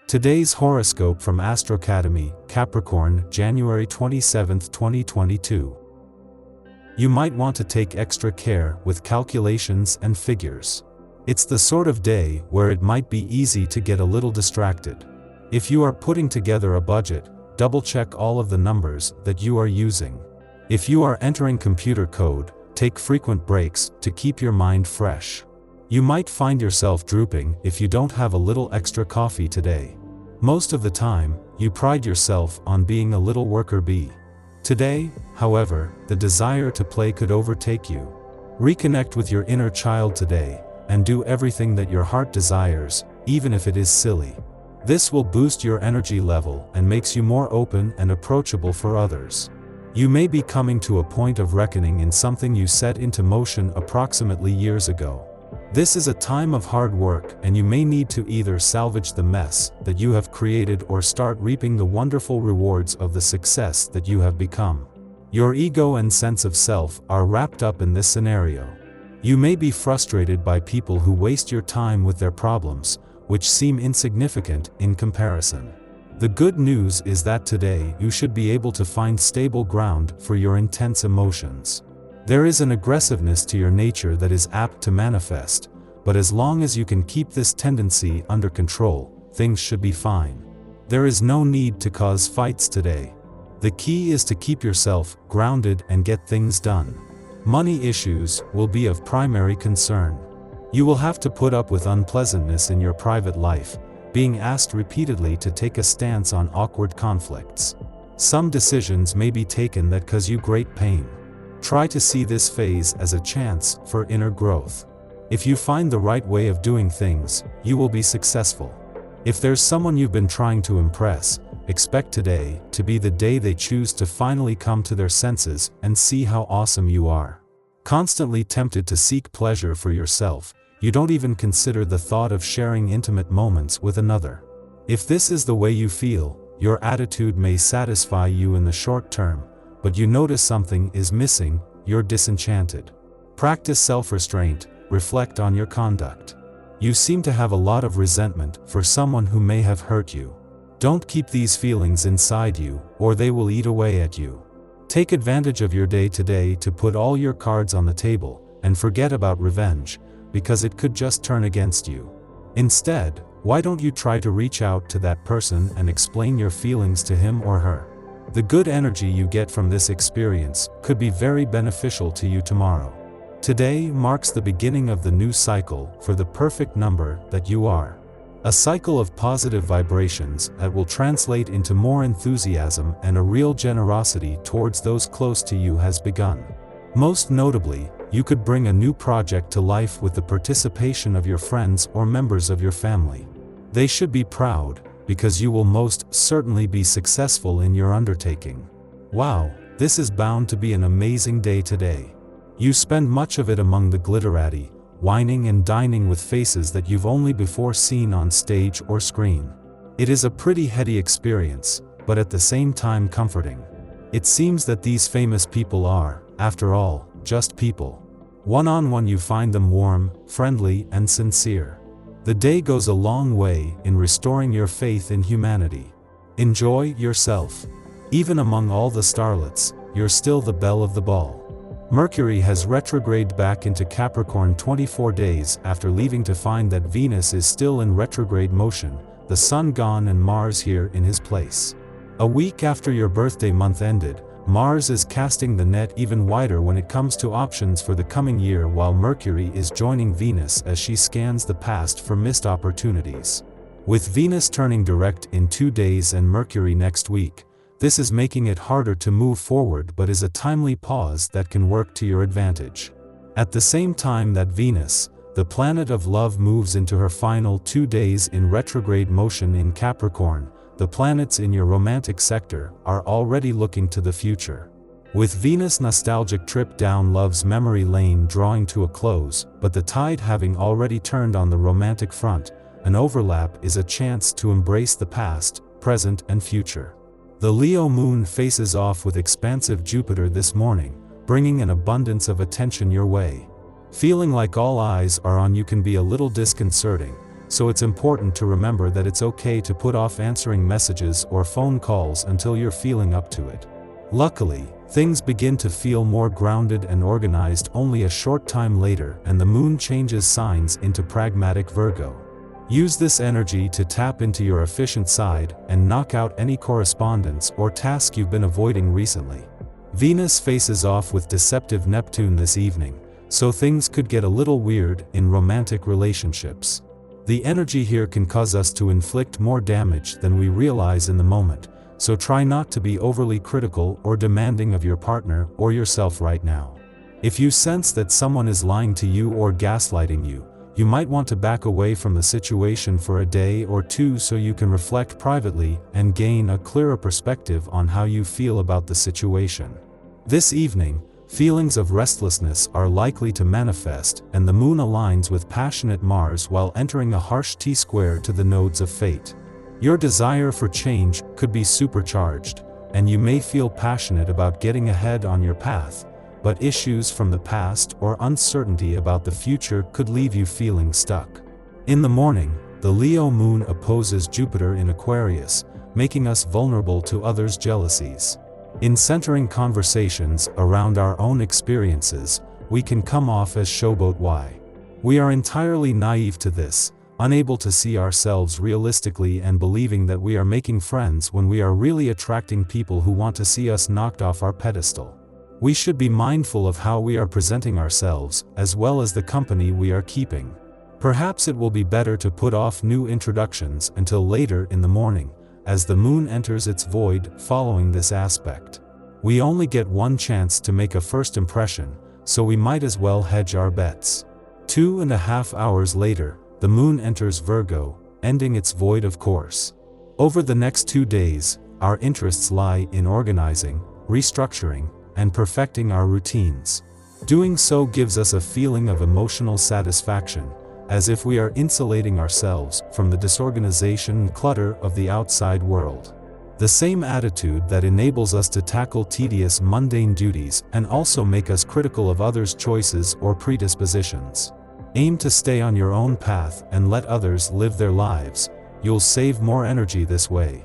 Today's horoscope from Astrocademy, Capricorn, January 27, 2022. You might want to take extra care with calculations and figures. It's the sort of day where it might be easy to get a little distracted. If you are putting together a budget, double-check all of the numbers that you are using. If you are entering computer code, take frequent breaks to keep your mind fresh. You might find yourself drooping if you don't have a little extra coffee today. Most of the time, you pride yourself on being a little worker bee. Today, however, the desire to play could overtake you. Reconnect with your inner child today, and do everything that your heart desires, even if it is silly. This will boost your energy level and makes you more open and approachable for others. You may be coming to a point of reckoning in something you set into motion approximately years ago. This is a time of hard work, and you may need to either salvage the mess that you have created or start reaping the wonderful rewards of the success that you have become. Your ego and sense of self are wrapped up in this scenario. You may be frustrated by people who waste your time with their problems, which seem insignificant in comparison. The good news is that today you should be able to find stable ground for your intense emotions. There is an aggressiveness to your nature that is apt to manifest, but as long as you can keep this tendency under control, things should be fine. There is no need to cause fights today. The key is to keep yourself grounded and get things done. Money issues will be of primary concern. You will have to put up with unpleasantness in your private life, being asked repeatedly to take a stance on awkward conflicts. Some decisions may be taken that cause you great pain. Try to see this phase as a chance for inner growth. If you find the right way of doing things, you will be successful. If there's someone you've been trying to impress, expect today to be the day they choose to finally come to their senses and see how awesome you are. Constantly tempted to seek pleasure for yourself, you don't even consider the thought of sharing intimate moments with another. If this is the way you feel, your attitude may satisfy you in the short term, but you notice something is missing, you're disenchanted. Practice self-restraint, reflect on your conduct. You seem to have a lot of resentment for someone who may have hurt you. Don't keep these feelings inside you, or they will eat away at you. Take advantage of your day today to put all your cards on the table, and forget about revenge, because it could just turn against you. Instead, why don't you try to reach out to that person and explain your feelings to him or her? The good energy you get from this experience could be very beneficial to you tomorrow. Today marks the beginning of the new cycle for the perfect number that you are. A cycle of positive vibrations that will translate into more enthusiasm and a real generosity towards those close to you has begun. Most notably, you could bring a new project to life with the participation of your friends or members of your family. They should be proud, because you will most certainly be successful in your undertaking. Wow, this is bound to be an amazing day today. You spend much of it among the glitterati, whining and dining with faces that you've only before seen on stage or screen. It is a pretty heady experience, but at the same time comforting. It seems that these famous people are, after all, just people. One-on-one you find them warm, friendly, and sincere. The day goes a long way in restoring your faith in humanity. Enjoy yourself. Even among all the starlets, you're still the belle of the ball. Mercury has retrograded back into Capricorn 24 days after leaving to find that Venus is still in retrograde motion, the Sun gone and Mars here in his place. A week after your birthday month ended, Mars is casting the net even wider when it comes to options for the coming year, while Mercury is joining Venus as she scans the past for missed opportunities. With Venus turning direct in 2 days and Mercury next week, this is making it harder to move forward, but is a timely pause that can work to your advantage. At the same time that Venus, the planet of love, moves into her final 2 days in retrograde motion in Capricorn, the planets in your romantic sector are already looking to the future. With Venus' nostalgic trip down love's memory lane drawing to a close, but the tide having already turned on the romantic front, an overlap is a chance to embrace the past, present, and future. The Leo moon faces off with expansive Jupiter this morning, bringing an abundance of attention your way. Feeling like all eyes are on you can be a little disconcerting, so it's important to remember that it's okay to put off answering messages or phone calls until you're feeling up to it. Luckily, things begin to feel more grounded and organized only a short time later, and the moon changes signs into pragmatic Virgo. Use this energy to tap into your efficient side and knock out any correspondence or task you've been avoiding recently. Venus faces off with deceptive Neptune this evening, so things could get a little weird in romantic relationships. The energy here can cause us to inflict more damage than we realize in the moment, so try not to be overly critical or demanding of your partner or yourself right now. If you sense that someone is lying to you or gaslighting you, you might want to back away from the situation for a day or two so you can reflect privately and gain a clearer perspective on how you feel about the situation. This evening, feelings of restlessness are likely to manifest, and the moon aligns with passionate Mars while entering a harsh T-square to the nodes of fate. Your desire for change could be supercharged, and you may feel passionate about getting ahead on your path, but issues from the past or uncertainty about the future could leave you feeling stuck. In the morning, the Leo moon opposes Jupiter in Aquarius, making us vulnerable to others' jealousies. In centering conversations around our own experiences, we can come off as showboat. We are entirely naive to this, unable to see ourselves realistically and believing that we are making friends when we are really attracting people who want to see us knocked off our pedestal. We should be mindful of how we are presenting ourselves, as well as the company we are keeping. Perhaps it will be better to put off new introductions until later in the morning, as the moon enters its void following this aspect. We only get one chance to make a first impression, so we might as well hedge our bets. 2.5 hours later, the moon enters Virgo, ending its void of course. Over the next 2 days, our interests lie in organizing, restructuring, and perfecting our routines. Doing so gives us a feeling of emotional satisfaction, as if we are insulating ourselves from the disorganization and clutter of the outside world. The same attitude that enables us to tackle tedious mundane duties and also make us critical of others' choices or predispositions. Aim to stay on your own path and let others live their lives. You'll save more energy this way.